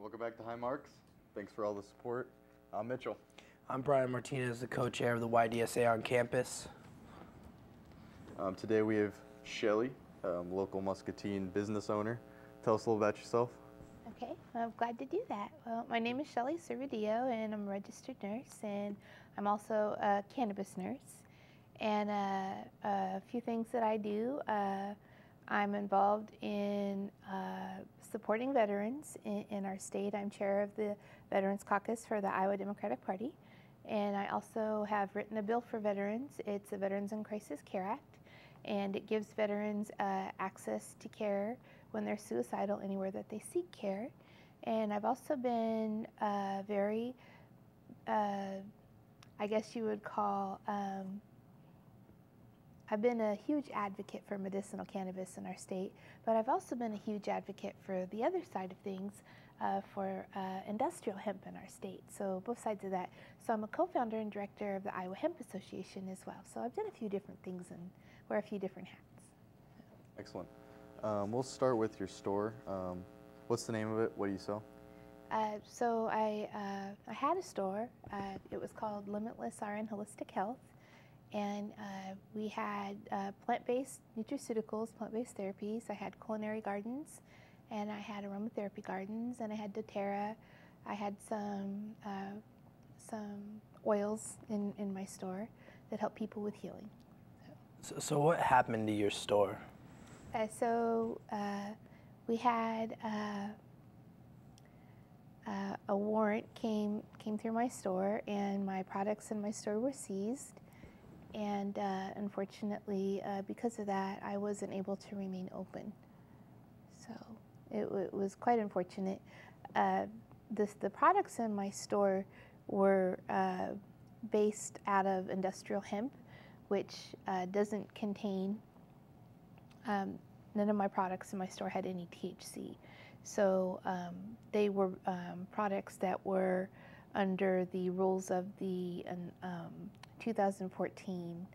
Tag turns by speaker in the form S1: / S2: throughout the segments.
S1: Welcome back to High Marx. Thanks for all the support. I'm Mitchell.
S2: I'm Brian Martinez, the co-chair of the YDSA on campus.
S1: Today we have Shelly, local Muscatine business owner. Tell us a little about yourself.
S3: Okay, I'm glad to do that. Well, my name is Shelly Servadio, and I'm a registered nurse, and I'm also a cannabis nurse. And a few things that I do, I'm involved in supporting veterans in our state. I'm chair of the Veterans Caucus for the Iowa Democratic Party. And I also have written a bill for veterans. It's a Veterans in Crisis Care Act, and it gives veterans access to care when they're suicidal anywhere that they seek care. And I've also been very, I guess you would call, I've been a huge advocate for medicinal cannabis in our state, but I've also been a huge advocate for the other side of things, for industrial hemp in our state. So both sides of that. So I'm a co-founder and director of the Iowa Hemp Association as well. So I've done a few different things and wear a few different hats.
S1: Excellent. We'll start with your store. What's the name of it? What do you sell?
S3: So I had a store. It was called Limitless RN Holistic Health. And we had plant-based nutraceuticals, plant-based therapies. I had culinary gardens, and I had aromatherapy gardens, and I had doTERRA. I had some oils in my store that help people with healing.
S2: So what happened to your store?
S3: We had a warrant came through my store, and my products in my store were seized. And unfortunately, because of that, I wasn't able to remain open. So it was quite unfortunate. The products in my store were based out of industrial hemp, which doesn't contain, none of my products in my store had any THC. So they were products that were under the rules of the 2014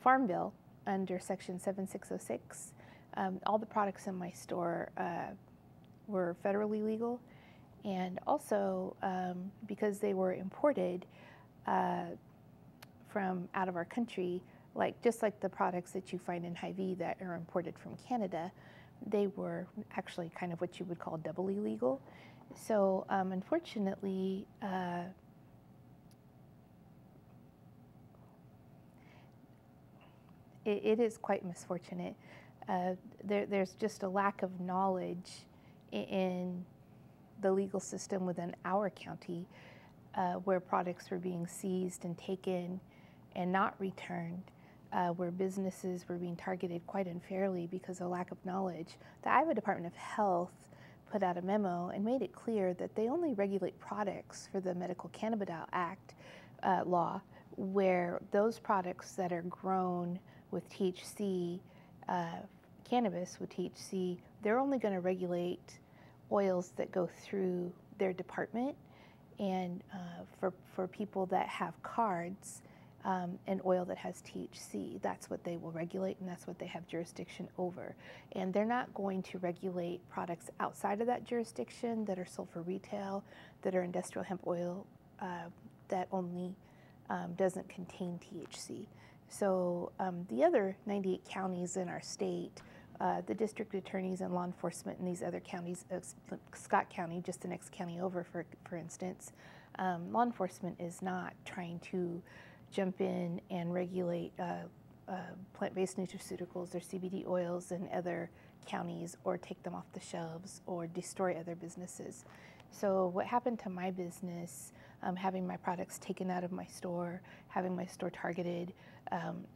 S3: Farm Bill under Section 7606. All the products in my store were federally legal, and also because they were imported from out of our country, just like the products that you find in Hy-Vee that are imported from Canada, they were actually kind of what you would call doubly legal. So unfortunately, it is quite misfortunate. There's just a lack of knowledge in the legal system within our county where products were being seized and taken and not returned, where businesses were being targeted quite unfairly because of lack of knowledge. The Iowa Department of Health put out a memo and made it clear that they only regulate products for the Medical Cannabidiol Act law, where those products that are grown with THC, cannabis with THC, they're only going to regulate oils that go through their department, and for people that have cards, an oil that has THC, that's what they will regulate, and that's what they have jurisdiction over. And they're not going to regulate products outside of that jurisdiction that are sold for retail, that are industrial hemp oil that only doesn't contain THC. So the other 98 counties in our state, the district attorneys and law enforcement in these other counties, Scott County, just the next county over, for instance, law enforcement is not trying to jump in and regulate plant-based nutraceuticals or CBD oils in other counties, or take them off the shelves, or destroy other businesses. So what happened to my business, having my products taken out of my store, having my store targeted,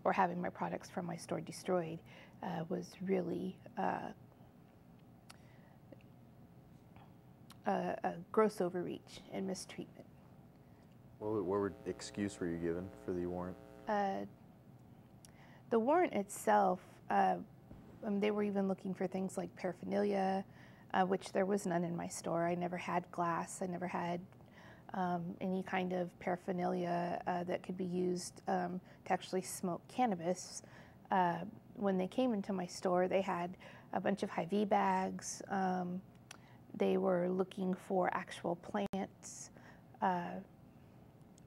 S3: or having my products from my store destroyed, was really a gross overreach and mistreatment.
S1: What excuse were you given for the warrant?
S3: The warrant itself, they were even looking for things like paraphernalia, which there was none in my store. I never had glass. I never had any kind of paraphernalia that could be used to actually smoke cannabis. When they came into my store, they had a bunch of Hy-Vee bags. They were looking for actual plants.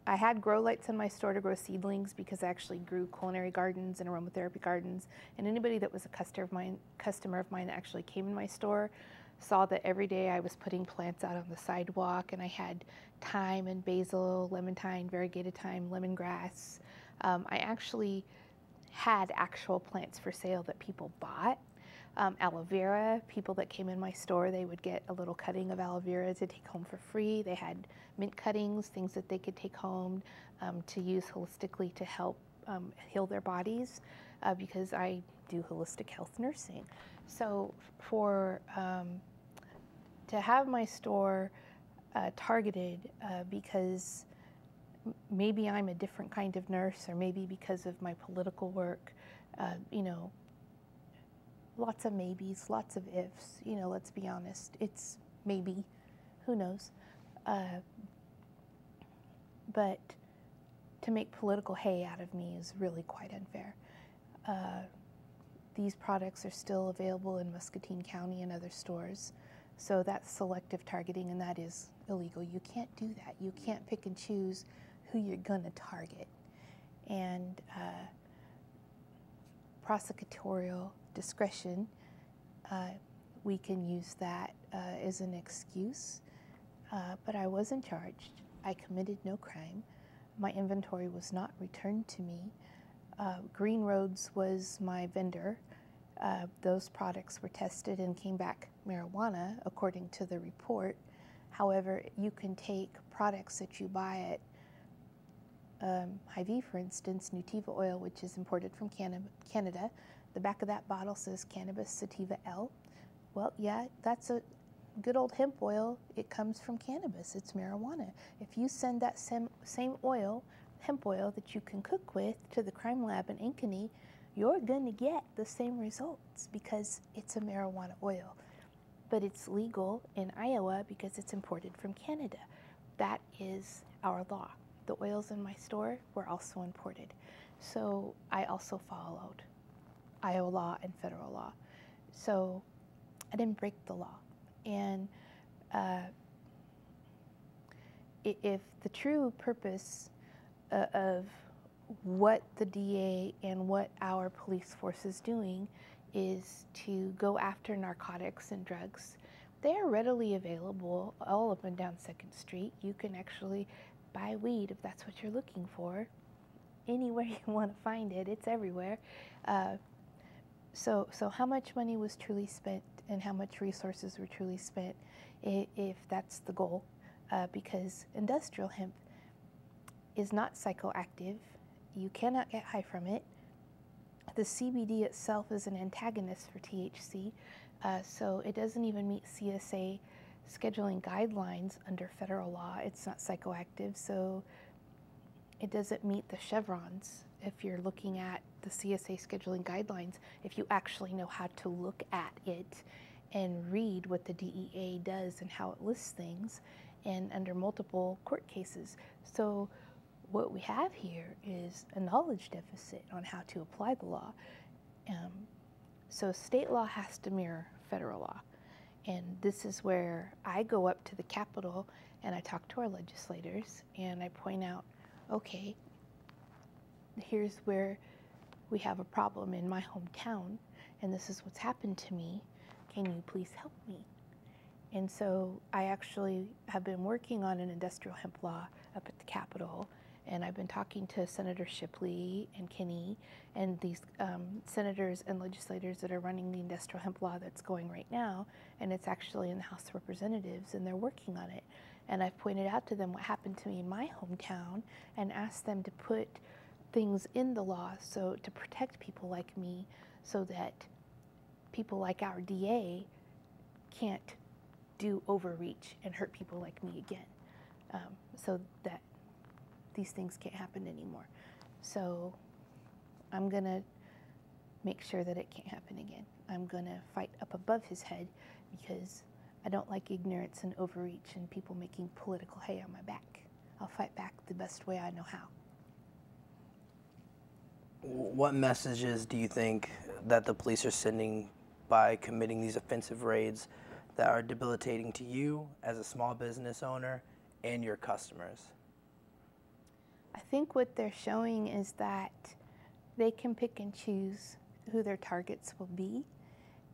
S3: I had grow lights in my store to grow seedlings because I actually grew culinary gardens and aromatherapy gardens. And anybody that was a customer of mine that actually came in my store saw that every day I was putting plants out on the sidewalk, and I had thyme and basil, lemon thyme, variegated thyme, lemongrass. I actually had actual plants for sale that people bought. Aloe vera, people that came in my store, they would get a little cutting of aloe vera to take home for free. They had mint cuttings, things that they could take home to use holistically to help heal their bodies because I do holistic health nursing. So for to have my store targeted because maybe I'm a different kind of nurse, or maybe because of my political work, you know, lots of maybes, lots of ifs, you know, let's be honest. It's maybe, who knows. But to make political hay out of me is really quite unfair. These products are still available in Muscatine County and other stores. So that's selective targeting, and that is illegal. You can't do that. You can't pick and choose who you're gonna target. And prosecutorial discretion, we can use that as an excuse, but I wasn't charged. I committed no crime. My inventory was not returned to me. Green Roads was my vendor. Those products were tested and came back marijuana according to the report. However, you can take products that you buy at Hy-Vee, for instance, Nutiva oil, which is imported from Canada. The back of that bottle says Cannabis Sativa L. Well, yeah, that's a good old hemp oil. It comes from cannabis. It's marijuana. If you send that same oil, hemp oil that you can cook with, to the crime lab in Ankeny, you're going to get the same results because it's a marijuana oil. But it's legal in Iowa because it's imported from Canada. That is our law. The oils in my store were also imported. So I also followed Iowa law and federal law. So I didn't break the law. And if the true purpose of what the DA and what our police force is doing is to go after narcotics and drugs, they are readily available all up and down 2nd Street. You can actually buy weed if that's what you're looking for. Anywhere you want to find it, it's everywhere. So how much money was truly spent and how much resources were truly spent if that's the goal? Because industrial hemp is not psychoactive. You cannot get high from it. The CBD itself is an antagonist for THC, so it doesn't even meet CSA scheduling guidelines under federal law. It's not psychoactive, so it doesn't meet the chevrons if you're looking at the CSA scheduling guidelines, if you actually know how to look at it and read what the DEA does and how it lists things, and under multiple court cases. So what we have here is a knowledge deficit on how to apply the law. So state law has to mirror federal law. And this is where I go up to the Capitol and I talk to our legislators and I point out, okay, here's where we have a problem in my hometown and this is what's happened to me. Can you please help me? And so I actually have been working on an industrial hemp law up at the Capitol, and I've been talking to Senator Shipley and Kinney and these senators and legislators that are running the industrial hemp law that's going right now, and it's actually in the House of Representatives, and they're working on it. And I've pointed out to them what happened to me in my hometown and asked them to put things in the law so to protect people like me so that people like our DA can't do overreach and hurt people like me again, so that these things can't happen anymore. So I'm gonna make sure that it can't happen again. I'm gonna fight up above his head because I don't like ignorance and overreach and people making political hay on my back. I'll fight back the best way I know how.
S2: What messages do you think that the police are sending by committing these offensive raids that are debilitating to you as a small business owner and your customers?
S3: I think what they're showing is that they can pick and choose who their targets will be.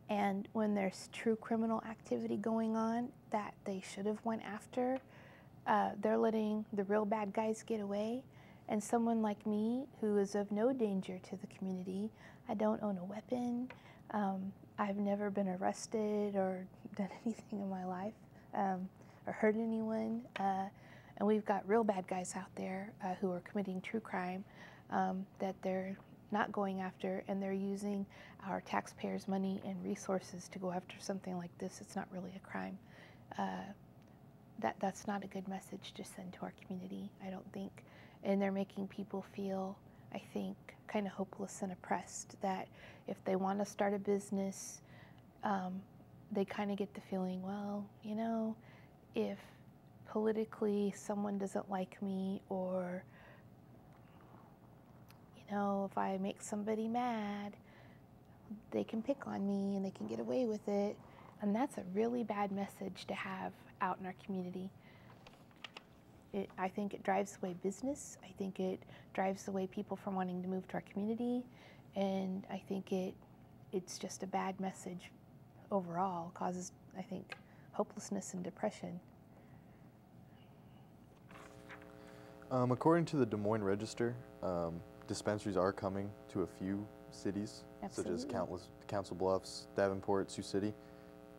S3: And when there's true criminal activity going on that they should have went after, they're letting the real bad guys get away. And someone like me, who is of no danger to the community, I don't own a weapon, I've never been arrested or done anything in my life, or hurt anyone. And we've got real bad guys out there who are committing true crime that they're not going after, and they're using our taxpayers' money and resources to go after something like this. It's not really a crime. That's not a good message to send to our community, I don't think. And they're making people feel, I think, kind of hopeless and oppressed, that if they want to start a business, they kind of get the feeling, well, you know, if politically someone doesn't like me, or you know, if I make somebody mad, they can pick on me and they can get away with it. And that's a really bad message to have out in our community. I think it drives away business. I think it drives away people from wanting to move to our community. And I think it's just a bad message overall. Causes, I think, hopelessness and depression.
S1: According to the Des Moines Register, dispensaries are coming to a few cities,
S3: Absolutely.
S1: such as Council Bluffs, Davenport, Sioux City.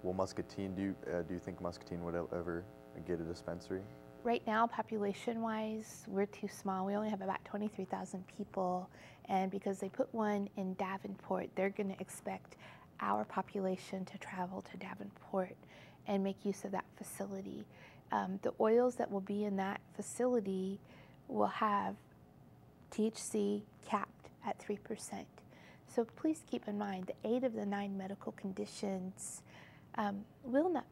S1: Will Muscatine, do you think Muscatine would ever get a dispensary?
S3: Right now, population-wise, we're too small. We only have about 23,000 people, and because they put one in Davenport, they're going to expect our population to travel to Davenport and make use of that facility. The oils that will be in that facility will have THC capped at 3%. So please keep in mind that 8 of the 9 medical conditions will not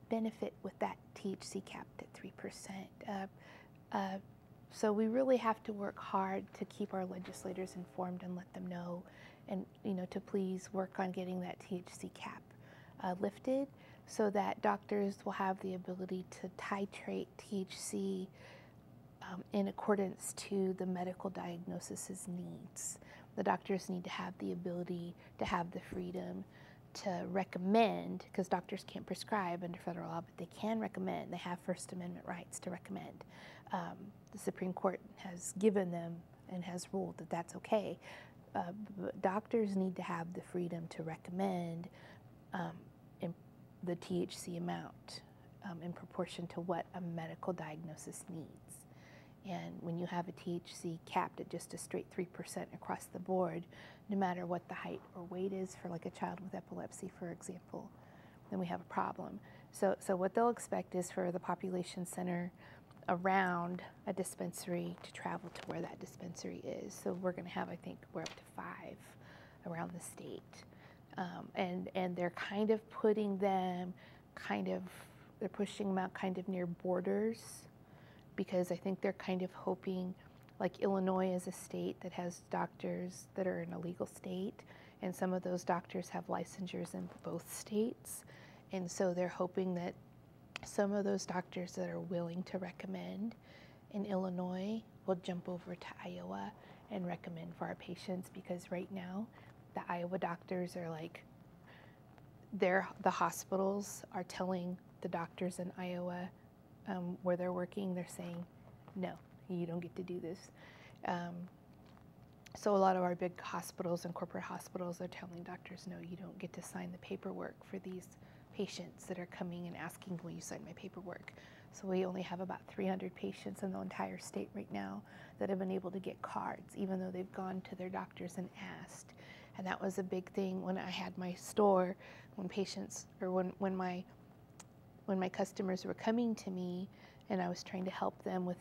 S3: benefit with that THC capped at 3%. So we really have to work hard to keep our legislators informed and let them know, and to please work on getting that THC cap lifted, so that doctors will have the ability to titrate THC in accordance to the medical diagnosis's needs. The doctors need to have the ability to have the freedom to recommend, because doctors can't prescribe under federal law, but they can recommend. They have First Amendment rights to recommend. The Supreme Court has given them and has ruled that that's okay. But doctors need to have the freedom to recommend in the THC amount in proportion to what a medical diagnosis needs. And when you have a THC capped at just a straight 3% across the board, no matter what the height or weight is for like a child with epilepsy, for example, then we have a problem. So what they'll expect is for the population center around a dispensary to travel to where that dispensary is. So we're going to have, I think, we're up to 5 around the state. And they're kind of putting them they're pushing them out kind of near borders, because I think they're kind of hoping, like Illinois is a state that has doctors that are in a legal state, and some of those doctors have licensures in both states. And so they're hoping that some of those doctors that are willing to recommend in Illinois will jump over to Iowa and recommend for our patients, because right now the Iowa doctors are like, the hospitals are telling the doctors in Iowa where they're working, they're saying, no, you don't get to do this. So a lot of our big hospitals and corporate hospitals are telling doctors, no, you don't get to sign the paperwork for these patients that are coming and asking, will you sign my paperwork? So we only have about 300 patients in the entire state right now that have been able to get cards, even though they've gone to their doctors and asked. And that was a big thing when I had my store, when patients, or when my customers were coming to me and I was trying to help them with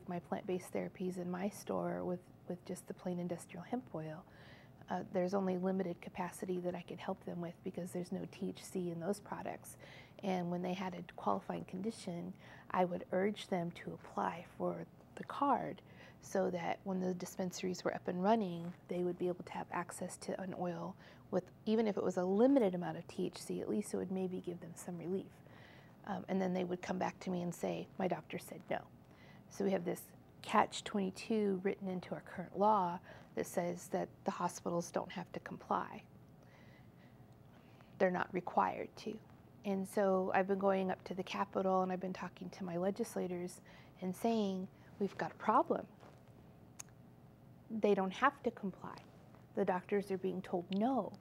S3: my plant-based therapies in my store with just the plain industrial hemp oil. There's only limited capacity that I could help them with, because there's no THC in those products. And when they had a qualifying condition, I would urge them to apply for the card so that when the dispensaries were up and running, they would be able to have access to an oil with, even if it was a limited amount of THC, at least it would maybe give them some relief. And then they would come back to me and say, my doctor said no. So we have this catch-22 written into our current law that says that the hospitals don't have to comply. They're not required to. And so I've been going up to the Capitol and I've been talking to my legislators and saying, we've got a problem. They don't have to comply. The doctors are being told no.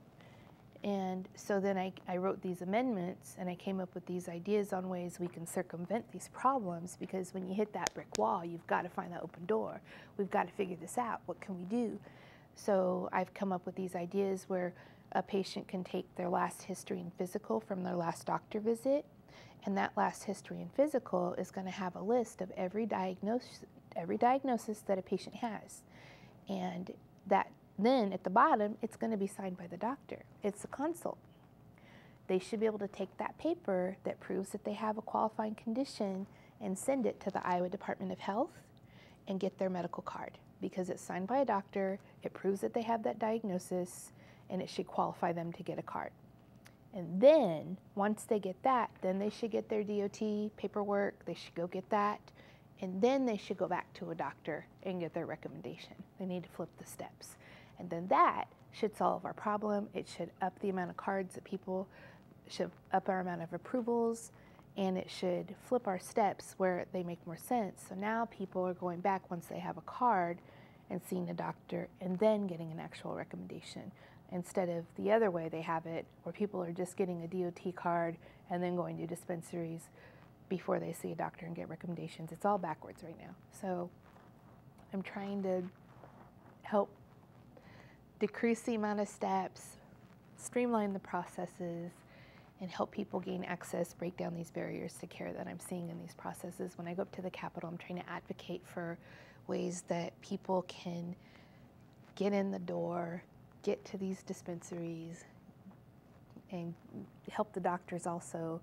S3: And so then I wrote these amendments and I came up with these ideas on ways we can circumvent these problems, because when you hit that brick wall, you've got to find that open door. We've got to figure this out. What can we do? So I've come up with these ideas where a patient can take their last history and physical from their last doctor visit, and that last history and physical is going to have a list of every diagnosis that a patient has. And that then at the bottom, it's going to be signed by the doctor. It's a consult. They should be able to take that paper that proves that they have a qualifying condition and send it to the Iowa Department of Health and get their medical card, because it's signed by a doctor, it proves that they have that diagnosis, and it should qualify them to get a card. And then, once they get that, then they should get their DOT paperwork, they should go get that, and then they should go back to a doctor and get their recommendation. They need to flip the steps. And then that should solve our problem. It should up the amount of cards that people, should up our amount of approvals, and it should flip our steps where they make more sense. So now people are going back once they have a card and seeing a doctor and then getting an actual recommendation, instead of the other way they have it, where people are just getting a DOT card and then going to dispensaries before they see a doctor and get recommendations. It's all backwards right now. So I'm trying to help decrease the amount of steps, streamline the processes, and help people gain access, break down these barriers to care that I'm seeing in these processes. When I go up to the Capitol, I'm trying to advocate for ways that people can get in the door, get to these dispensaries, and help the doctors also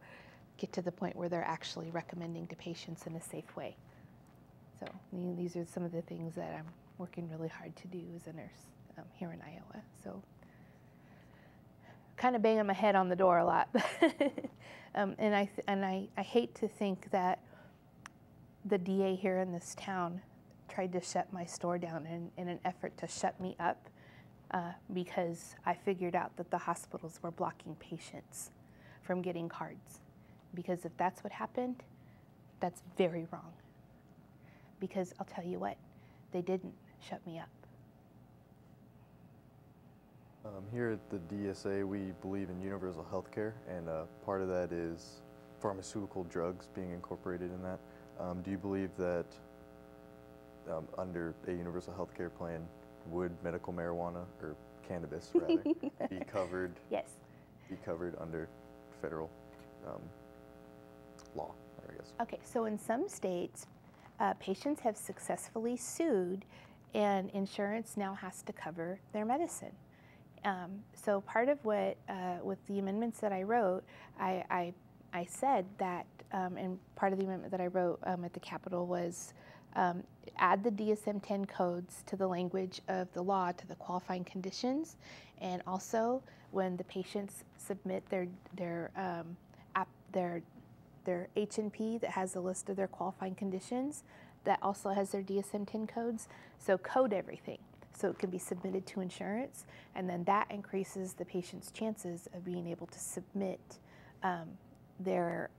S3: get to the point where they're actually recommending to patients in a safe way. So these are some of the things that I'm working really hard to do as a nurse here in Iowa. So kind of banging my head on the door a lot. And I hate to think that the DA here in this town tried to shut my store down in an effort to shut me up, because I figured out that the hospitals were blocking patients from getting cards. Because if that's what happened, that's very wrong. Because I'll tell you what, they didn't shut me up.
S1: Here at the DSA, we believe in universal health care, and part of that is pharmaceutical drugs being incorporated in that. Do you believe that under a universal health care plan, would medical marijuana, or cannabis rather, be covered?
S3: Yes.
S1: Be covered under federal law, I guess.
S3: Okay, so in some states, patients have successfully sued, and insurance now has to cover their medicine. So part of what, with the amendments that I wrote, I said that, and part of the amendment that I wrote at the Capitol was add the DSM-10 codes to the language of the law to the qualifying conditions, and also when the patients submit their H&P that has a list of their qualifying conditions, that also has their DSM-10 codes. So code everything, so it can be submitted to insurance, and then that increases the patient's chances of being able to submit their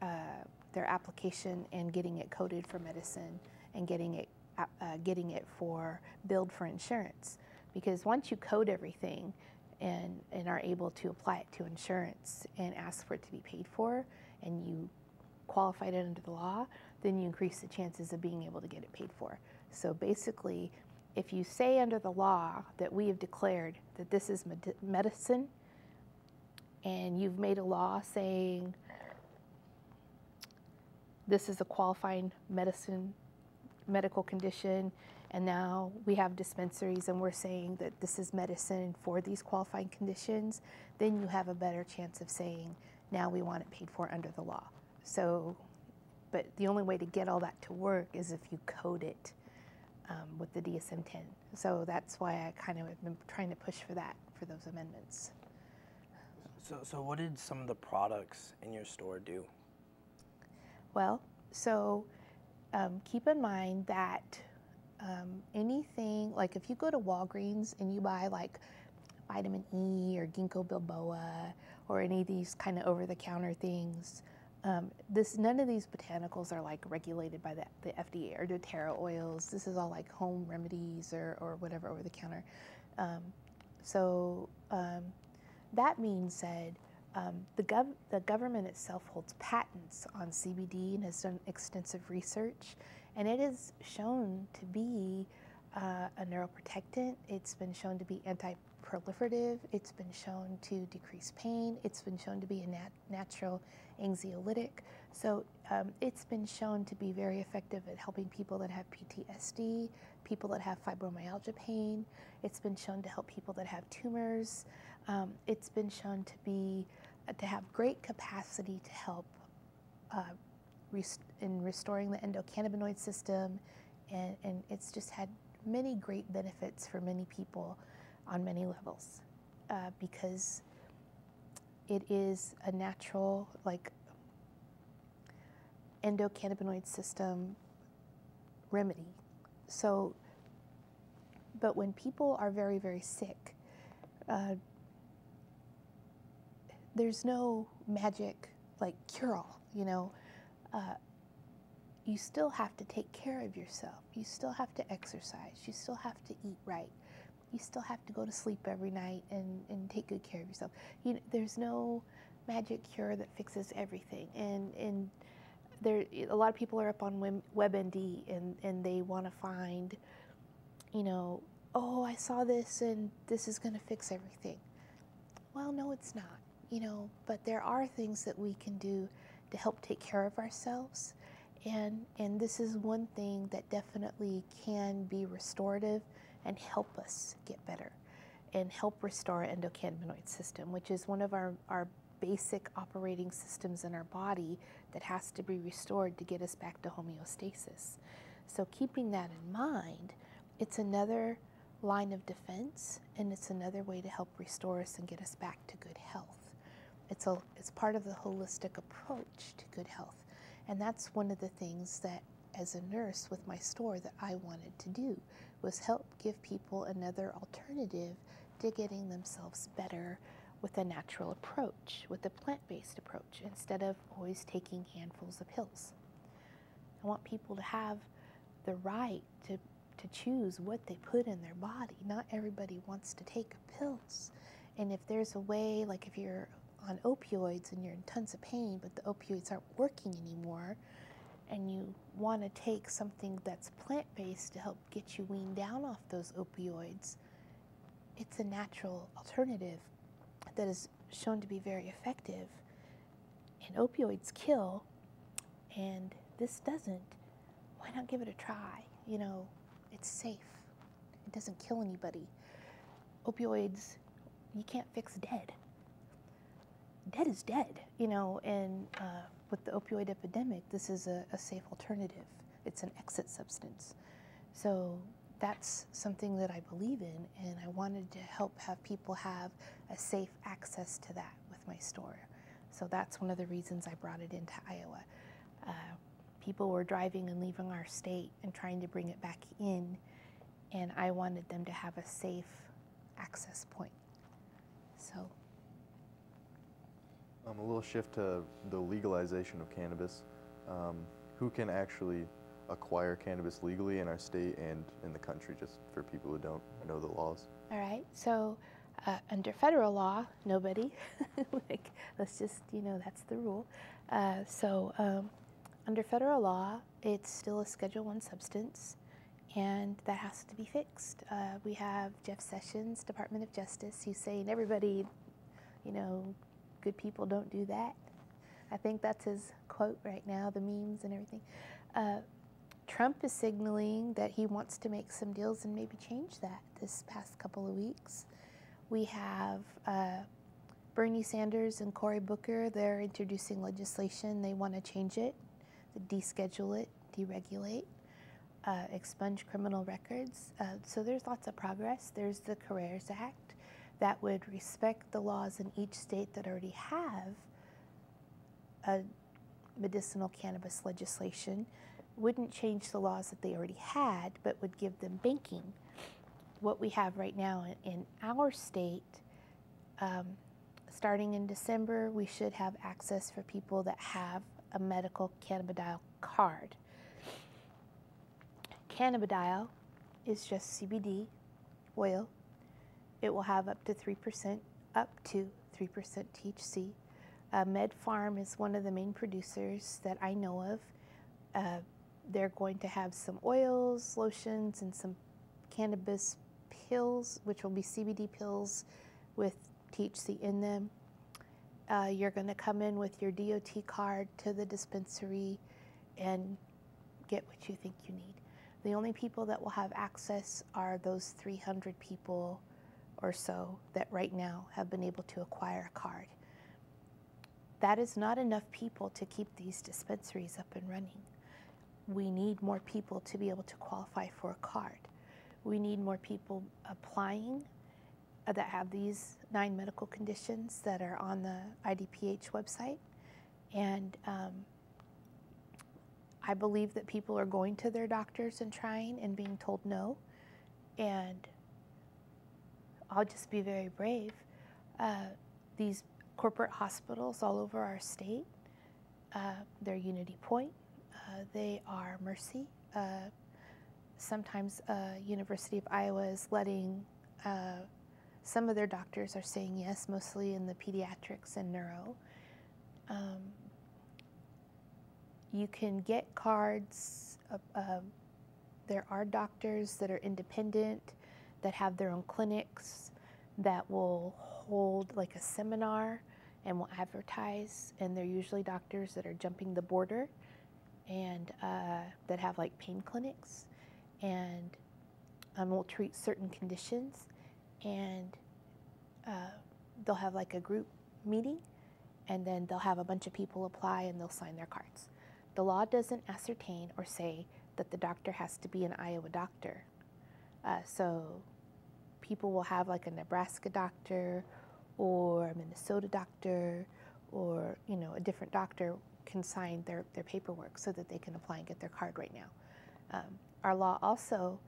S3: application and getting it coded for medicine and getting it for billed for insurance. Because once you code everything and are able to apply it to insurance and ask for it to be paid for, and you qualified it under the law, then you increase the chances of being able to get it paid for. So basically, if you say under the law that we have declared that this is medicine, and you've made a law saying this is a qualifying medical condition, and now we have dispensaries and we're saying that this is medicine for these qualifying conditions, then you have a better chance of saying, now we want it paid for under the law. So, but the only way to get all that to work is if you code it with the DSM-10. So that's why I kind of have been trying to push for that, for those amendments.
S2: So what did some of the products in your store do?
S3: Well, so keep in mind that anything, like if you go to Walgreens and you buy like vitamin E or ginkgo biloba or any of these kind of over-the-counter things, none of these botanicals are like regulated by the FDA, or doTERRA oils. This is all like home remedies or whatever over the counter. That being said, the government itself holds patents on CBD and has done extensive research, and it is shown to be a neuroprotectant. It's been shown to be anti-proliferative. It's been shown to decrease pain. It's been shown to be a natural anxiolytic. So it's been shown to be very effective at helping people that have PTSD, people that have fibromyalgia pain. It's been shown to help people that have tumors. It's been shown to have great capacity to help in restoring the endocannabinoid system, and it's just had many great benefits for many people on many levels, because it is a natural, like, endocannabinoid system remedy. So, but when people are very, very sick, there's no magic, like, cure-all, you know. You still have to take care of yourself. You still have to exercise. You still have to eat right. You still have to go to sleep every night and take good care of yourself. There's no magic cure that fixes everything. And a lot of people are up on WebMD and they want to find, you know, oh, I saw this and this is going to fix everything. Well, no, it's not, you know, but there are things that we can do to help take care of ourselves. And this is one thing that definitely can be restorative and help us get better and help restore our endocannabinoid system, which is one of our basic operating systems in our body that has to be restored to get us back to homeostasis. So keeping that in mind, it's another line of defense, and it's another way to help restore us and get us back to good health. It's part of the holistic approach to good health. And that's one of the things that, as a nurse with my store, that I wanted to do, was help give people another alternative to getting themselves better with a natural approach, with a plant-based approach, instead of always taking handfuls of pills. I want people to have the right to choose what they put in their body. Not everybody wants to take pills. And if there's a way, like if you're on opioids and you're in tons of pain, but the opioids aren't working anymore, and you want to take something that's plant-based to help get you weaned down off those opioids, it's a natural alternative that is shown to be very effective. And opioids kill, and this doesn't. Why not give it a try? You know, it's safe. It doesn't kill anybody. Opioids, you can't fix dead. Dead is dead, you know, and with the opioid epidemic, this is a safe alternative. It's an exit substance. So that's something that I believe in, and I wanted to help have people have a safe access to that with my store. So that's one of the reasons I brought it into Iowa. People were driving and leaving our state and trying to bring it back in, and I wanted them to have a safe access point. So.
S1: A little shift to the legalization of cannabis. Who can actually acquire cannabis legally in our state and in the country, just for people who don't know the laws?
S3: All right, so under federal law, nobody. Like, let's just, you know, that's the rule. Under federal law, it's still a Schedule I substance, and that has to be fixed. We have Jeff Sessions, Department of Justice, who's saying everybody, you know, good people don't do that. I think that's his quote right now, the memes and everything. Trump is signaling that he wants to make some deals and maybe change that this past couple of weeks. We have Bernie Sanders and Cory Booker. They're introducing legislation. They want to change it, deschedule it, deregulate. expunge criminal records. So there's lots of progress. There's the Careers Act that would respect the laws in each state that already have a medicinal cannabis legislation, wouldn't change the laws that they already had, but would give them banking. What we have right now in our state, starting in December, we should have access for people that have a medical cannabidiol card. Cannabidiol is just CBD oil. It will have up to 3% THC. MedFarm is one of the main producers that I know of. They're going to have some oils, lotions, and some cannabis pills, which will be CBD pills with THC in them. You're going to come in with your DOT card to the dispensary and get what you think you need. The only people that will have access are those 300 people or so that right now have been able to acquire a card. That is not enough people to keep these dispensaries up and running. We need more people to be able to qualify for a card. We need more people applying that have these 9 medical conditions that are on the IDPH website. And I believe that people are going to their doctors and trying and being told no. And I'll just be very brave. These corporate hospitals all over our state, they're Unity Point, they are Mercy. Sometimes University of Iowa is letting, some of their doctors are saying yes, mostly in the pediatrics and neuro. You can get cards. There are doctors that are independent, that have their own clinics, that will hold like a seminar and will advertise, and they're usually doctors that are jumping the border and that have like pain clinics, and will treat certain conditions, and they'll have like a group meeting, and then they'll have a bunch of people apply and they'll sign their cards. The law doesn't ascertain or say that the doctor has to be an Iowa doctor. So people will have like a Nebraska doctor or a Minnesota doctor, or a different doctor can sign their paperwork so that they can apply and get their card right now. Our law also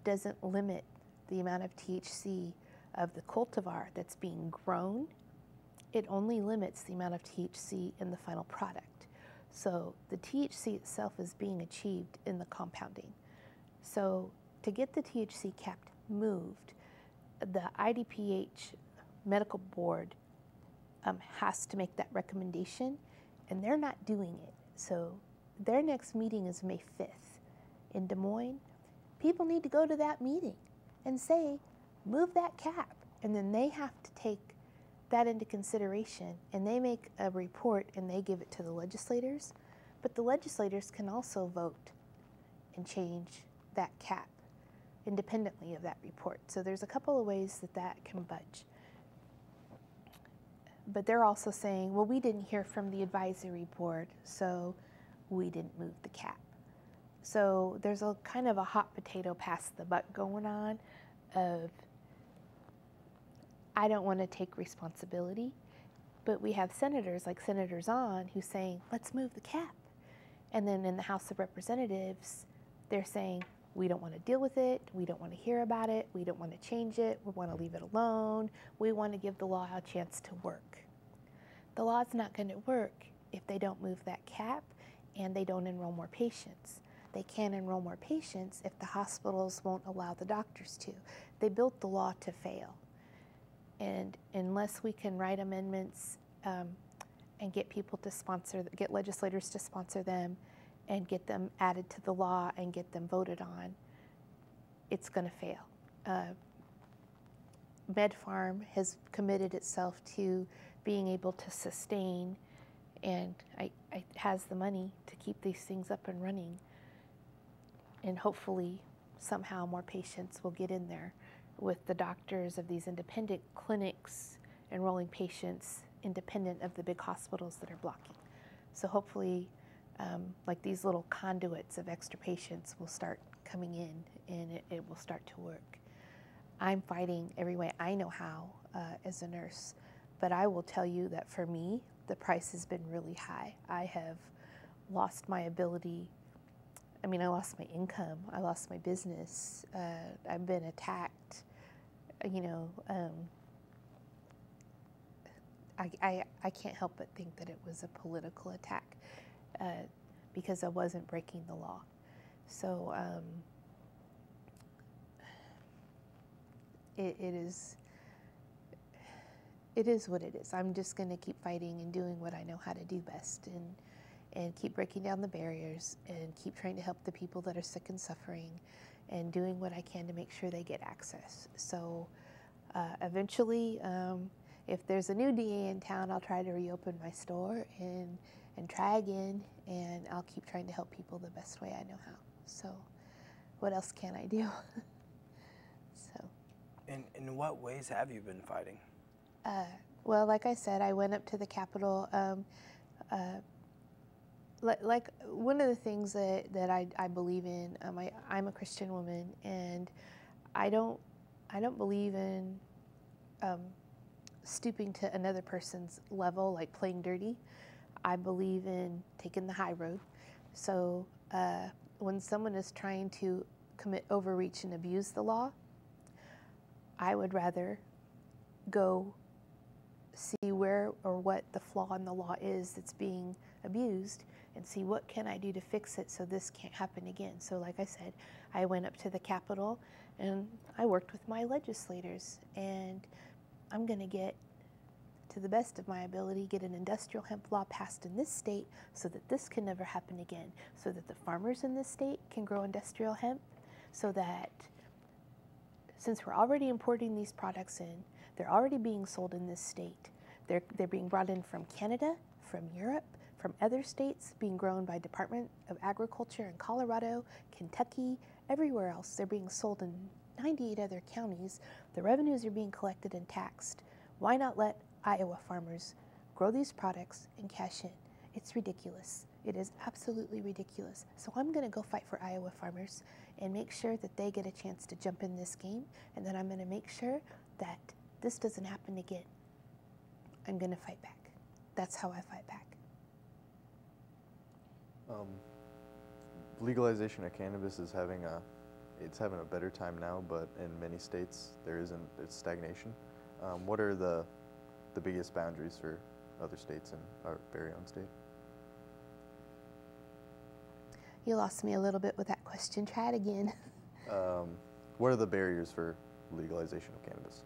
S3: doesn't limit the amount of THC of the cultivar that's being grown. It only limits the amount of THC in the final product. So the THC itself is being achieved in the compounding. So to get the THC cap moved, the IDPH medical board has to make that recommendation, and they're not doing it. So their next meeting is May 5th in Des Moines. People need to go to that meeting and say, move that cap. And then they have to take that into consideration, and they make a report and they give it to the legislators. But the legislators can also vote and change that cap independently of that report. So there's a couple of ways that that can budge. But they're also saying, well, we didn't hear from the advisory board, so we didn't move the cap. So there's a kind of a hot potato pass the buck going on of, I don't want to take responsibility, but we have senators like Senator Zahn who's saying, let's move the cap. And then in the House of Representatives, they're saying, we don't want to deal with it, we don't want to hear about it, we don't want to change it, we want to leave it alone, we want to give the law a chance to work. The law's not going to work if they don't move that cap and they don't enroll more patients. They can't enroll more patients if the hospitals won't allow the doctors to. They built the law to fail. And unless we can write amendments and get people to sponsor, get legislators to sponsor them and get them added to the law and get them voted on, it's going to fail. MedFarm has committed itself to being able to sustain, and has the money to keep these things up and running. And hopefully somehow more patients will get in there with the doctors of these independent clinics enrolling patients independent of the big hospitals that are blocking. So hopefully like these little conduits of extra patients will start coming in, and it will start to work. I'm fighting every way I know how as a nurse, but I will tell you that for me, the price has been really high. I have lost my ability. I mean, I lost my income. I lost my business. I've been attacked. You know, I can't help but think that it was a political attack because I wasn't breaking the law. So it is what it is. I'm just going to keep fighting and doing what I know how to do best, and keep breaking down the barriers, and keep trying to help the people that are sick and suffering, and doing what I can to make sure they get access. So eventually, if there's a new DA in town, I'll try to reopen my store and try again, and I'll keep trying to help people the best way I know how. So what else can I do? So.
S2: In what ways have you been fighting?
S3: Well, like I said, I went up to the Capitol. Like one of the things that I believe in, I'm a Christian woman, and I don't believe in stooping to another person's level, like playing dirty. I believe in taking the high road. So when someone is trying to commit overreach and abuse the law, I would rather go see where or what the flaw in the law is that's being abused, and see what can I do to fix it so this can't happen again. So like I said, I went up to the Capitol and I worked with my legislators, and I'm going to get, to the best of my ability, get an industrial hemp law passed in this state so that this can never happen again, so that the farmers in this state can grow industrial hemp, so that since we're already importing these products in, they're already being sold in this state. They're being brought in from Canada, from Europe, from other states, being grown by Department of Agriculture in Colorado, Kentucky, everywhere else. They're being sold in 98 other counties. The revenues are being collected and taxed. Why not let Iowa farmers grow these products and cash in? It's ridiculous. It is absolutely ridiculous. So I'm going to go fight for Iowa farmers and make sure that they get a chance to jump in this game, and then I'm going to make sure that this doesn't happen again. I'm going to fight back. That's how I fight back.
S1: Legalization of cannabis is having a better time now, but in many states it's stagnation. What are the biggest boundaries for other states and our very own state?
S3: You lost me a little bit with that question. Try it again.
S1: What are the barriers for legalization of cannabis?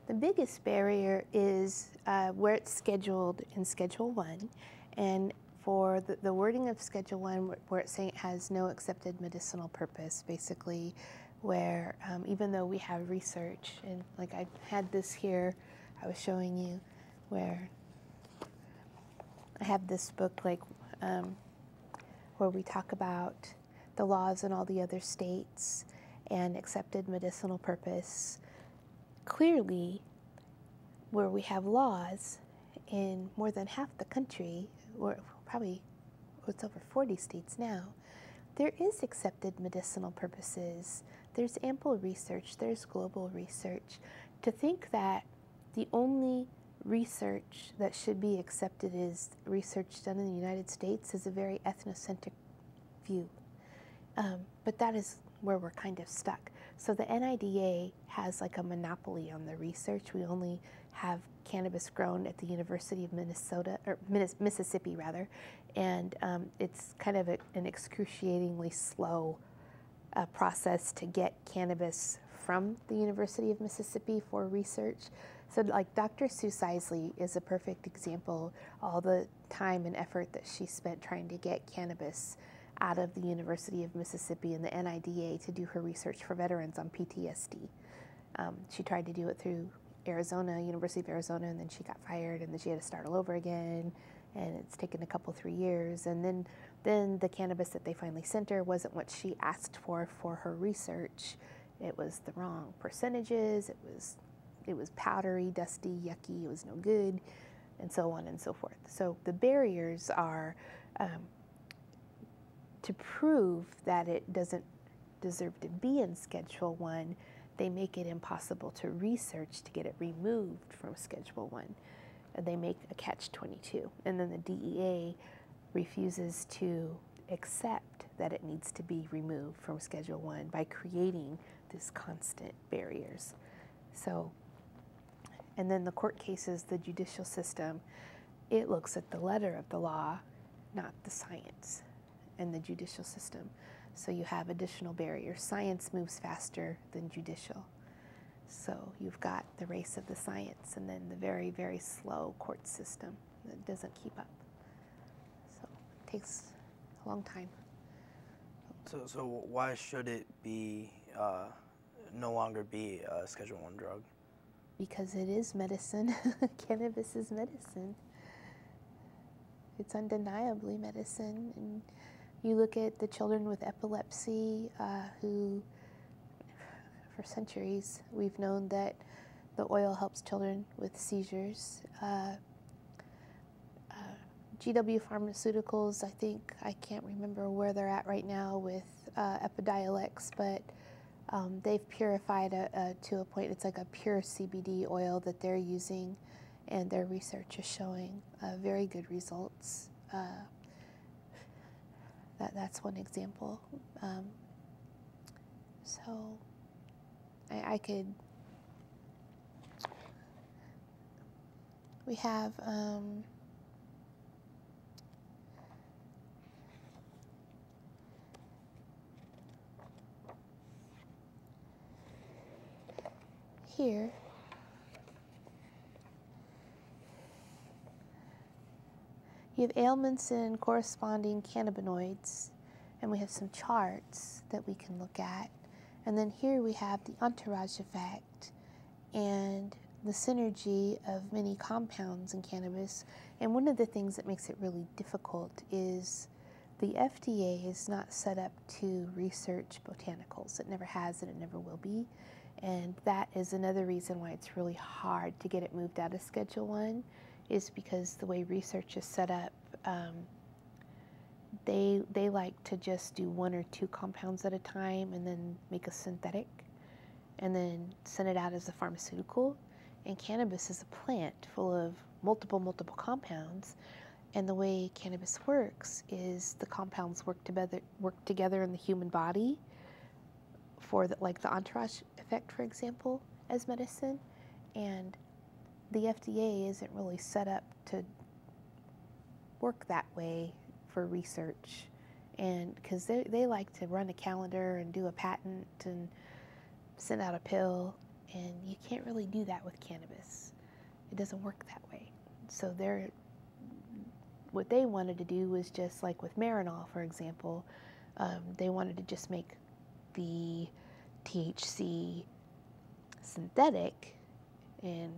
S3: The biggest barrier is where it's scheduled in Schedule 1, and for the wording of Schedule 1, where it's saying it has no accepted medicinal purpose, basically, where even though we have research, and like I had this here, I was showing you, where I have this book, like where we talk about the laws in all the other states and accepted medicinal purpose. Clearly, where we have laws in more than half the country, or probably it's over 40 states now, there is accepted medicinal purposes. There's ample research, there's global research. To think that the only research that should be accepted is research done in the United States is a very ethnocentric view. But that is where we're kind of stuck. So the NIDA has like a monopoly on the research. We only have cannabis grown at the University of Minnesota, or Mississippi rather, and it's kind of an excruciatingly slow process to get cannabis from the University of Mississippi for research. So like Dr. Sue Sisley is a perfect example, all the time and effort that she spent trying to get cannabis out of the University of Mississippi and the NIDA to do her research for veterans on PTSD. She tried to do it through Arizona, University of Arizona, and then she got fired, and then she had to start all over again, and it's taken a couple, 3 years, and then the cannabis that they finally sent her wasn't what she asked for her research. It was the wrong percentages, it was powdery, dusty, yucky, it was no good, and so on and so forth. So the barriers are to prove that it doesn't deserve to be in Schedule 1, they make it impossible to research to get it removed from Schedule 1. They make a catch-22. And then the DEA refuses to accept that it needs to be removed from Schedule 1 by creating these constant barriers. So, and then the court cases, the judicial system, it looks at the letter of the law, not the science in the judicial system. So you have additional barriers. Science moves faster than judicial. So you've got the race of the science and then the very, very slow court system that doesn't keep up. So it takes a long time.
S2: So why should it be no longer be a Schedule 1 drug?
S3: Because it is medicine. Cannabis is medicine. It's undeniably medicine. And you look at the children with epilepsy who, for centuries, we've known that the oil helps children with seizures. GW Pharmaceuticals, I can't remember where they're at right now with Epidiolex, but they've purified to a point, it's like a pure CBD oil that they're using, and their research is showing very good results. That's one example. So I could, we have, here, you have ailments and corresponding cannabinoids, and we have some charts that we can look at. And then here we have the entourage effect and the synergy of many compounds in cannabis. And one of the things that makes it really difficult is the FDA is not set up to research botanicals. It never has and it never will be. And that is another reason why it's really hard to get it moved out of Schedule 1, is because the way research is set up, they like to just do 1 or 2 compounds at a time and then make a synthetic and then send it out as a pharmaceutical. And cannabis is a plant full of multiple compounds. And the way cannabis works is the compounds work together in the human body for like the entourage effect, for example, as medicine. And the FDA isn't really set up to work that way for research, and because they like to run a calendar and do a patent and send out a pill, and you can't really do that with cannabis. It doesn't work that way. So what they wanted to do was just like with Marinol, for example, they wanted to just make the THC synthetic, and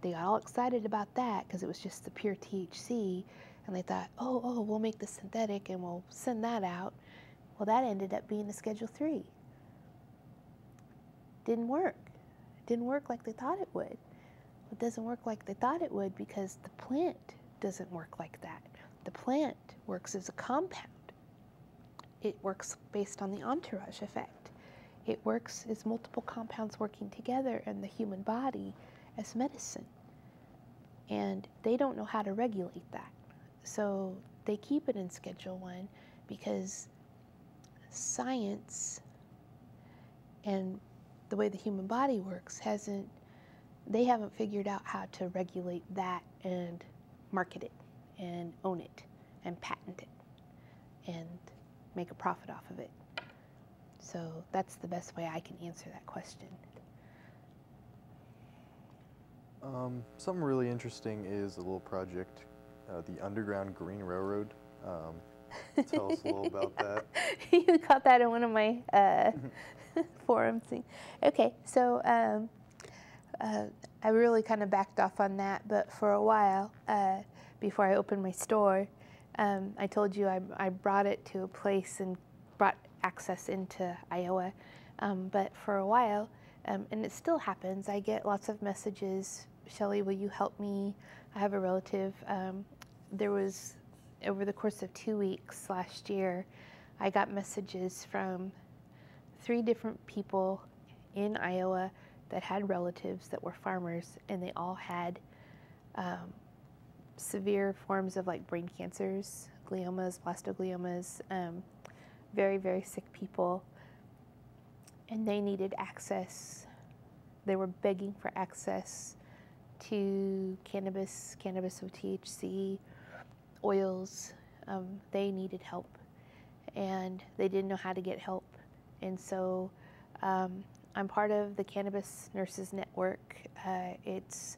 S3: they got all excited about that because it was just the pure THC, and they thought, oh, we'll make the synthetic and we'll send that out. Well, that ended up being a Schedule 3. Didn't work. It didn't work like they thought it would. It doesn't work like they thought it would because the plant doesn't work like that. The plant works as a compound. It works based on the entourage effect. It works as multiple compounds working together in the human body as medicine. And they don't know how to regulate that. So they keep it in Schedule 1 because science and the way the human body works they haven't figured out how to regulate that and market it and own it and patent it and make a profit off of it. So that's the best way I can answer that question.
S1: Something really interesting is a little project, the Underground Green Railroad. Tell us a little about that.
S3: You caught that in one of my forums. Okay, so I really kind of backed off on that, but for a while, before I opened my store, I told you I brought it to a place and brought access into Iowa. But for a while, and it still happens, I get lots of messages, Shelly, will you help me? I have a relative. There was, over the course of 2 weeks last year, I got messages from 3 different people in Iowa that had relatives that were farmers, and they all had severe forms of like brain cancers, gliomas, blastogliomas, very, very sick people, and they needed access. They were begging for access to cannabis with THC, oils. They needed help, and they didn't know how to get help. And so I'm part of the Cannabis Nurses Network. It's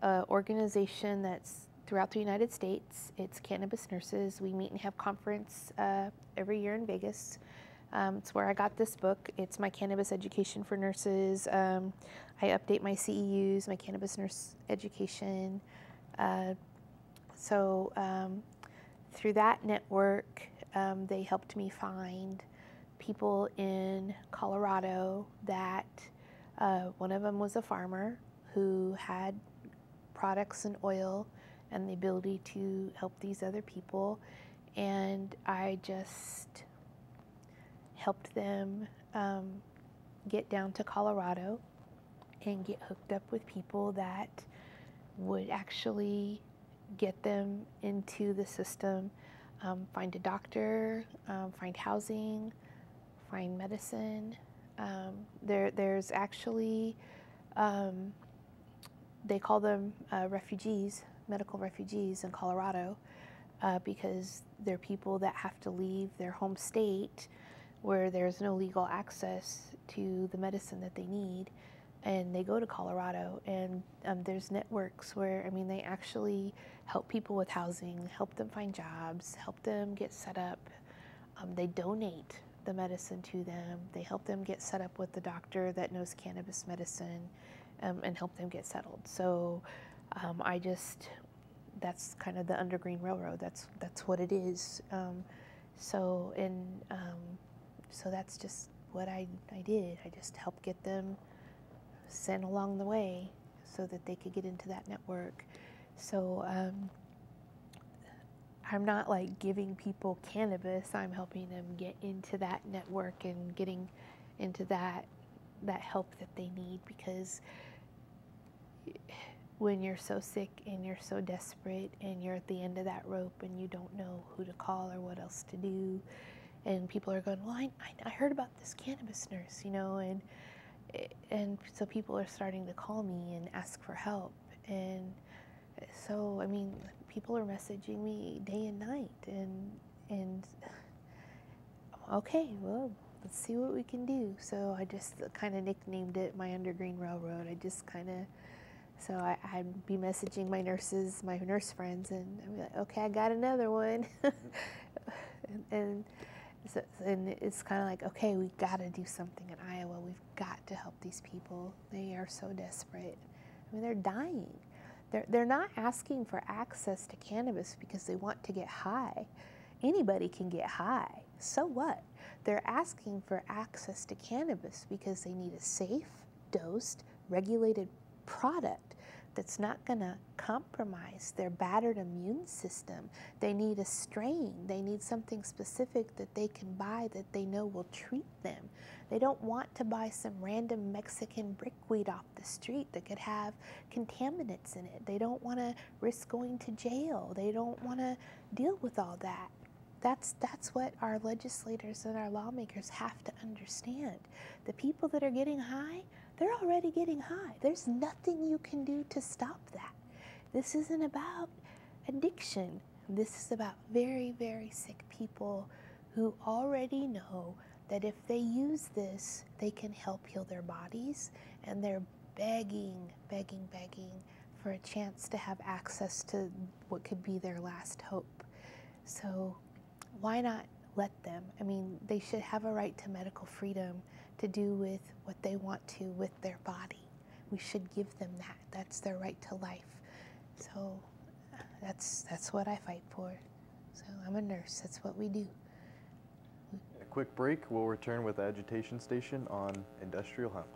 S3: an organization that's throughout the United States. It's Cannabis Nurses. We meet and have conference every year in Vegas. It's where I got this book. It's my Cannabis Education for Nurses. I update my CEUs, my Cannabis Nurse Education. So through that network, they helped me find people in Colorado that one of them was a farmer who had products and oil and the ability to help these other people, and I just helped them get down to Colorado and get hooked up with people that would actually get them into the system, find a doctor, find housing, find medicine. There's actually, they call them refugees, medical refugees in Colorado, because they're people that have to leave their home state where there's no legal access to the medicine that they need, and they go to Colorado, and there's networks where, I mean, they actually help people with housing, help them find jobs, help them get set up. They donate the medicine to them. They help them get set up with the doctor that knows cannabis medicine, and help them get settled. So that's kind of the Underground Railroad. That's what it is. So that's just what I did. I just helped get them sent along the way so that they could get into that network. So I'm not like giving people cannabis. I'm helping them get into that network and getting into that help that they need, because when you're so sick and you're so desperate and you're at the end of that rope and you don't know who to call or what else to do, and people are going, well, I heard about this cannabis nurse, you know, and so people are starting to call me and ask for help. And so, I mean, people are messaging me day and night, and okay, well, let's see what we can do. So I just kind of nicknamed it my Underground Railroad. I just kind of, so I'd be messaging my nurses, my nurse friends, and I'd be like, okay, I got another one. and it's kind of like, okay, we got to do something in Iowa. We've got to help these people. They are so desperate. I mean, they're dying. They're not asking for access to cannabis because they want to get high. Anybody can get high. So what? They're asking for access to cannabis because they need a safe, dosed, regulated product that's not going to compromise their battered immune system. They need a strain. They need something specific that they can buy that they know will treat them. They don't want to buy some random Mexican brickweed off the street that could have contaminants in it. They don't want to risk going to jail. They don't want to deal with all that. That's what our legislators and our lawmakers have to understand. The people that are getting high, they're already getting high. There's nothing you can do to stop that. This isn't about addiction. This is about very, very sick people who already know that if they use this, they can help heal their bodies, and they're begging for a chance to have access to what could be their last hope. So why not let them? I mean, they should have a right to medical freedom to do with what they want to with their body. We should give them that. That's their right to life. So that's what I fight for. So I'm a nurse. That's what we do.
S1: A quick break. We'll return with Agitation Station on Industrial Hemp.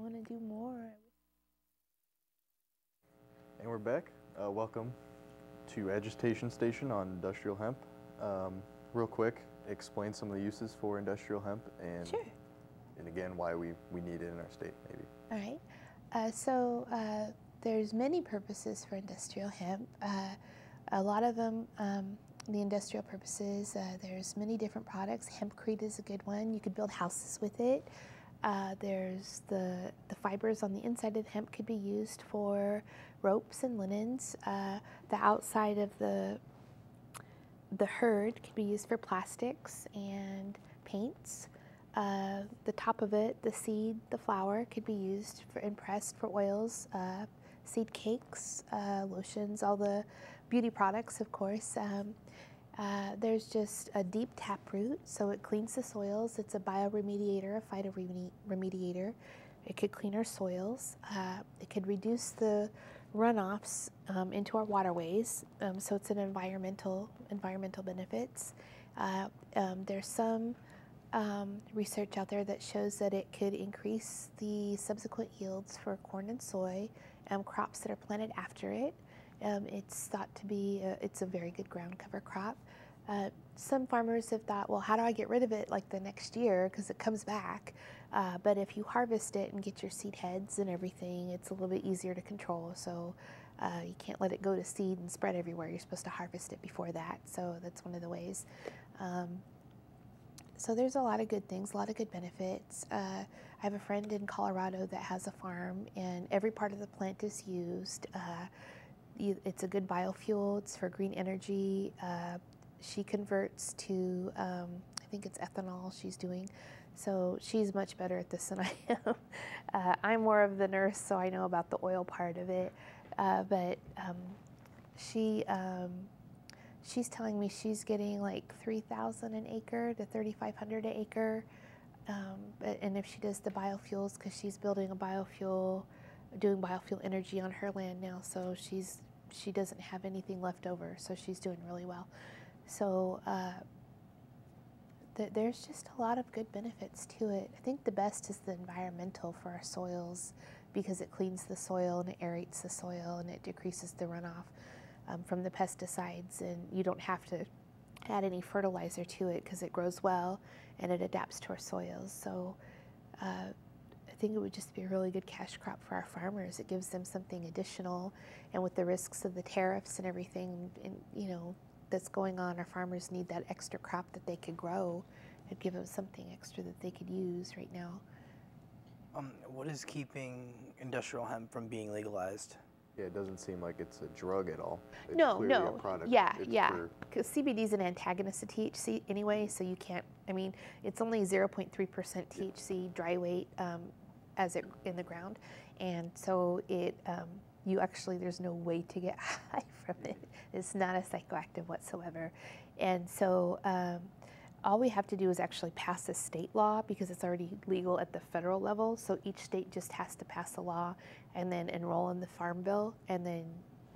S3: want to do more.
S1: And we're back. Welcome to Agitation Station on industrial hemp. Real quick, explain some of the uses for industrial hemp and,
S3: Sure.
S1: and again, why we need it in our state, maybe.
S3: All right. So there's many purposes for industrial hemp. A lot of them, the industrial purposes, there's many different products. Hempcrete is a good one. You could build houses with it. There's the fibers on the inside of the hemp could be used for ropes and linens. The outside of the hurd could be used for plastics and paints. The top of it, the seed, the flour, could be used and pressed for oils, seed cakes, lotions, all the beauty products, of course. There's just a deep taproot, so it cleans the soils. It's a bioremediator, a phytoremediator. It could clean our soils. It could reduce the runoffs into our waterways, so it's an environmental benefits. There's some research out there that shows that it could increase the subsequent yields for corn and soy, crops that are planted after it. It's thought to be, it's a very good ground cover crop. Some farmers have thought, well, how do I get rid of it like the next year, because it comes back? But if you harvest it and get your seed heads and everything, it's a little bit easier to control. So you can't let it go to seed and spread everywhere. You're supposed to harvest it before that. So that's one of the ways. So there's a lot of good things, a lot of good benefits. I have a friend in Colorado that has a farm, and every part of the plant is used. It's a good biofuel. It's for green energy. She converts to, I think it's ethanol she's doing. So she's much better at this than I am. I'm more of the nurse, so I know about the oil part of it. But she's telling me she's getting like $3,000 an acre to $3,500 an acre. And if she does the biofuels, because she's building a biofuel, doing biofuel energy on her land now, so she doesn't have anything left over, so she's doing really well. So there's just a lot of good benefits to it. I think the best is the environmental for our soils, because it cleans the soil and it aerates the soil and it decreases the runoff from the pesticides, and you don't have to add any fertilizer to it because it grows well and it adapts to our soils. So I think it would just be a really good cash crop for our farmers. It gives them something additional, and with the risks of the tariffs and everything, that's going on, our farmers need that extra crop that they could grow. It'd give them something extra that they could use right now.
S2: What is keeping industrial hemp from being legalized?
S1: Yeah, it doesn't seem like it's a drug at all. It's
S3: No.
S1: clearly a product.
S3: Yeah.
S1: For...
S3: Because CBD is an antagonist to THC anyway, so you can't. I mean, it's only 0.3% THC dry weight in the ground, and so it. There's no way to get high from it. It's not a psychoactive whatsoever, and so all we have to do is actually pass a state law, because it's already legal at the federal level. So each state just has to pass a law and then enroll in the Farm Bill, and then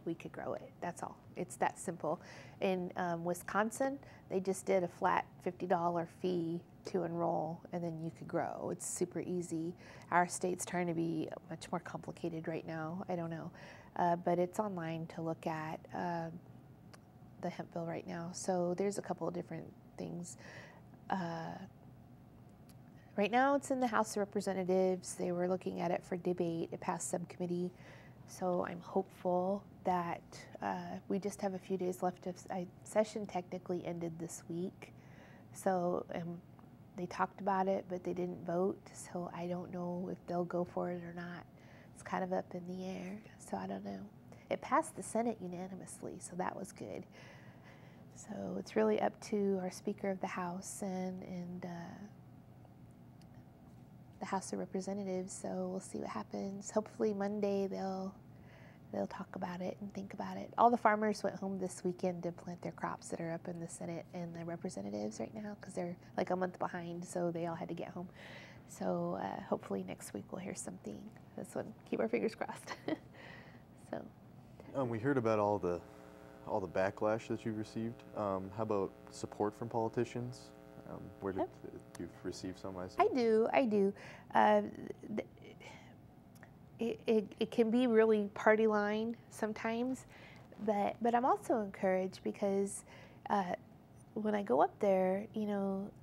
S3: we could grow it. That's all. It's that simple. In Wisconsin, they just did a flat $50 fee to enroll, and then you could grow. It's super easy. Our state's trying to be much more complicated right now. I don't know. But it's online to look at the hemp bill right now. So there's a couple of different things. Right now it's in the House of Representatives. They were looking at it for debate. It passed subcommittee. So I'm hopeful that we just have a few days left. Session technically ended this week. So they talked about it, but they didn't vote. So I don't know if they'll go for it or not. It's kind of up in the air. So I don't know. It passed the Senate unanimously, so that was good. So it's really up to our Speaker of the House and the House of Representatives. So we'll see what happens. Hopefully Monday they'll talk about it and think about it. All the farmers went home this weekend to plant their crops that are up in the Senate and the Representatives right now, because they're like a month behind, so they all had to get home. So hopefully next week we'll hear something. This one, keep our fingers crossed. So.
S1: We heard about all the backlash that you've received. How about support from politicians? Where did you've received some? I
S3: do. it can be really party line sometimes, but I'm also encouraged because when I go up there,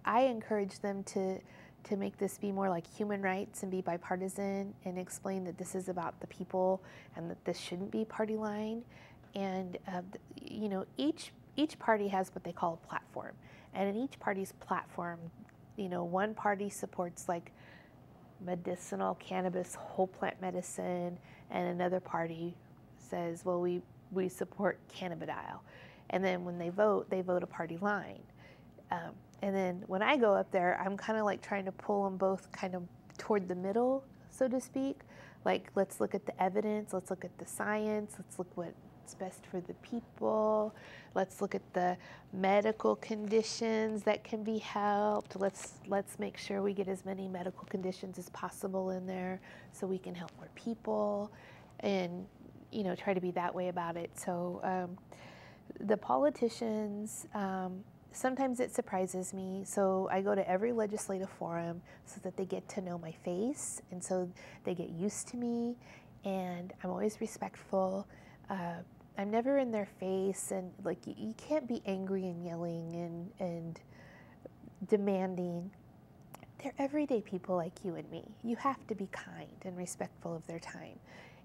S3: I encourage them to make this be more like human rights and be bipartisan, and explain that this is about the people and that this shouldn't be party line. And each party has what they call a platform, and in each party's platform, one party supports like medicinal cannabis, whole plant medicine, and another party says, well, we support cannabidiol. And then when they vote a party line. And then when I go up there, I'm kind of like trying to pull them both kind of toward the middle, so to speak. Like, let's look at the evidence, let's look at the science, let's look what's best for the people, let's look at the medical conditions that can be helped, let's make sure we get as many medical conditions as possible in there so we can help more people, and try to be that way about it. So the politicians, sometimes it surprises me, so I go to every legislative forum so that they get to know my face, and so they get used to me, and I'm always respectful. I'm never in their face, and like you can't be angry and yelling and demanding. They're everyday people like you and me. You have to be kind and respectful of their time,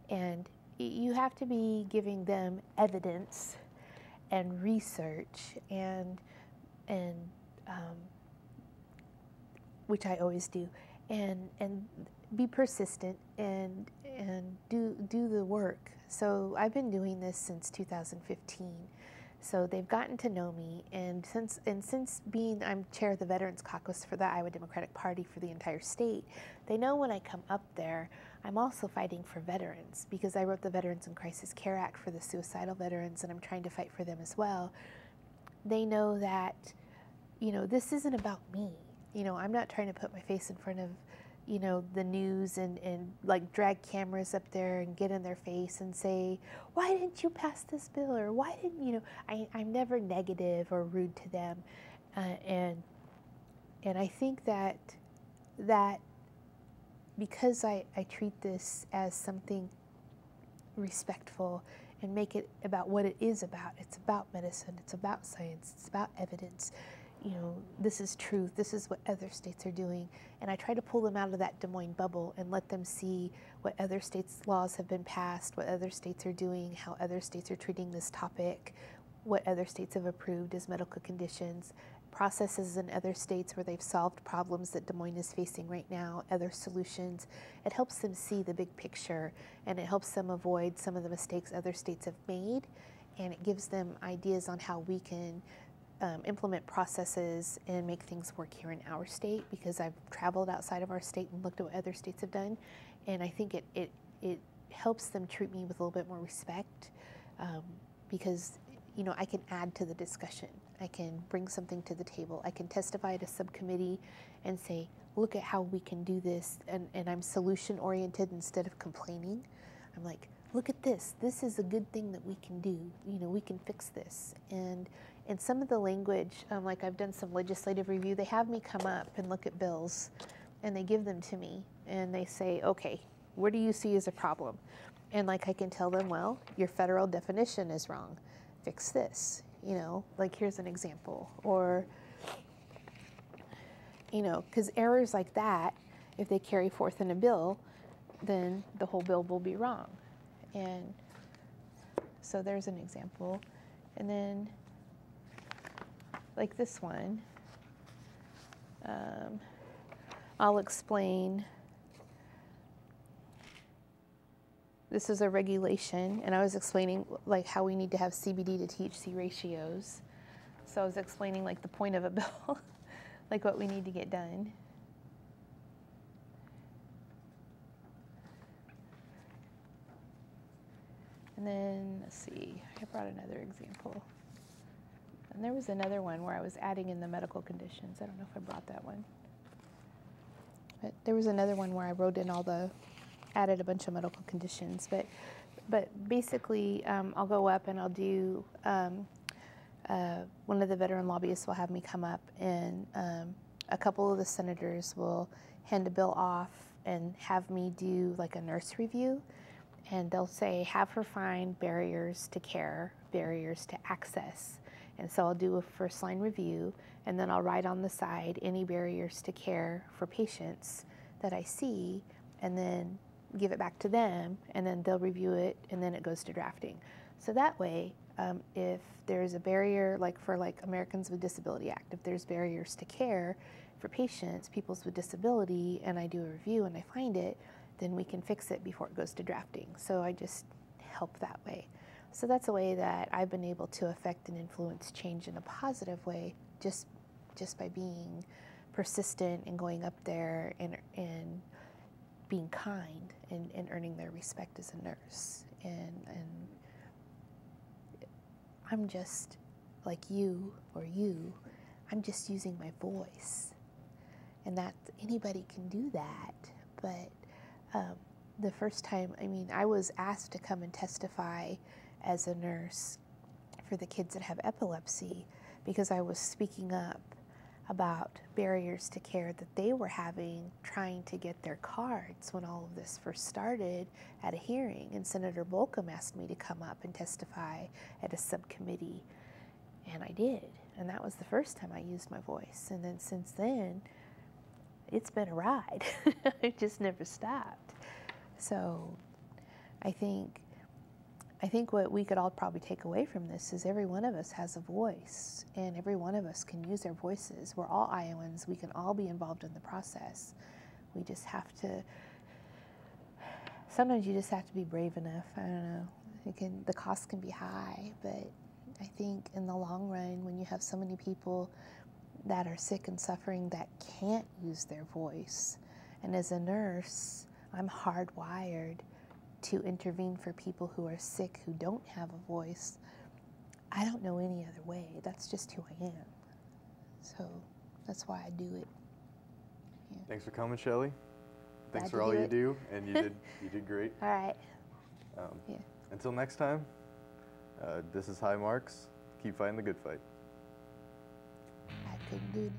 S3: and you have to be giving them evidence and research and which I always do, and be persistent and do the work. So I've been doing this since 2015. So they've gotten to know me, and since I'm chair of the Veterans Caucus for the Iowa Democratic Party for the entire state, they know when I come up there, I'm also fighting for veterans, because I wrote the Veterans in Crisis Care Act for the suicidal veterans, and I'm trying to fight for them as well. They know that, this isn't about me. I'm not trying to put my face in front of, the news and like drag cameras up there and get in their face and say, why didn't you pass this bill? Or why didn't, I'm never negative or rude to them. And I think that because I treat this as something respectful and make it about what it is about. It's about medicine, it's about science, it's about evidence. This is truth, this is what other states are doing. And I try to pull them out of that Des Moines bubble and let them see what other states' laws have been passed, what other states are doing, how other states are treating this topic, what other states have approved as medical conditions, processes in other states where they've solved problems that Des Moines is facing right now, other solutions. It helps them see the big picture, and it helps them avoid some of the mistakes other states have made, and it gives them ideas on how we can implement processes and make things work here in our state, because I've traveled outside of our state and looked at what other states have done, and I think it helps them treat me with a little bit more respect, because I can add to the discussion. I can bring something to the table. I can testify at a subcommittee and say, look at how we can do this, and I'm solution oriented instead of complaining. I'm like, look at this. This is a good thing that we can do. We can fix this. And some of the language, like I've done some legislative review, they have me come up and look at bills, and they give them to me, and they say, okay, what do you see as a problem? And like I can tell them, well, your federal definition is wrong. Fix this. Like here's an example. Or, because errors like that, if they carry forth in a bill, then the whole bill will be wrong. And so there's an example. And then, like this one, I'll explain. This is a regulation, and I was explaining like how we need to have CBD to THC ratios. So I was explaining like the point of a bill, like what we need to get done. And then, let's see, I brought another example. And there was another one where I was adding in the medical conditions. I don't know if I brought that one. But there was another one where I wrote in added a bunch of medical conditions. But basically, I'll go up and I'll do, one of the veteran lobbyists will have me come up, and a couple of the senators will hand a bill off and have me do like a nurse review, and they'll say, have her find barriers to care, barriers to access. And so I'll do a first line review, and then I'll write on the side any barriers to care for patients that I see, and then give it back to them, and then they'll review it, and then it goes to drafting. So that way, if there's a barrier, like for like Americans with Disability Act, if there's barriers to care for patients, people with disability, and I do a review and I find it, then we can fix it before it goes to drafting. So I just help that way. So that's a way that I've been able to affect and influence change in a positive way, just by being persistent and going up there and being kind and earning their respect as a nurse. And I'm just like you or you, I'm just using my voice. And that anybody can do that, but the first time, I mean, I was asked to come and testify as a nurse for the kids that have epilepsy because I was speaking up about barriers to care that they were having trying to get their cards when all of this first started at a hearing. And Senator Bolcom asked me to come up and testify at a subcommittee, and I did. And that was the first time I used my voice. And then since then, it's been a ride. It just never stopped. So I think what we could all probably take away from this is every one of us has a voice, and every one of us can use our voices. We're all Iowans. We can all be involved in the process. We just have to, sometimes you just have to be brave enough. I don't know. The cost can be high, but I think in the long run, when you have so many people that are sick and suffering that can't use their voice, and as a nurse, I'm hardwired to intervene for people who are sick who don't have a voice. I don't know any other way. That's just who I am. So that's why I do it. Yeah.
S1: Thanks for coming, Shelly. Thanks
S3: Glad
S1: for
S3: to
S1: all
S3: do
S1: you
S3: it.
S1: do, and you did great.
S3: All right. Yeah.
S1: Until next time, this is High Marx. Keep fighting the good fight.
S3: I couldn't do it.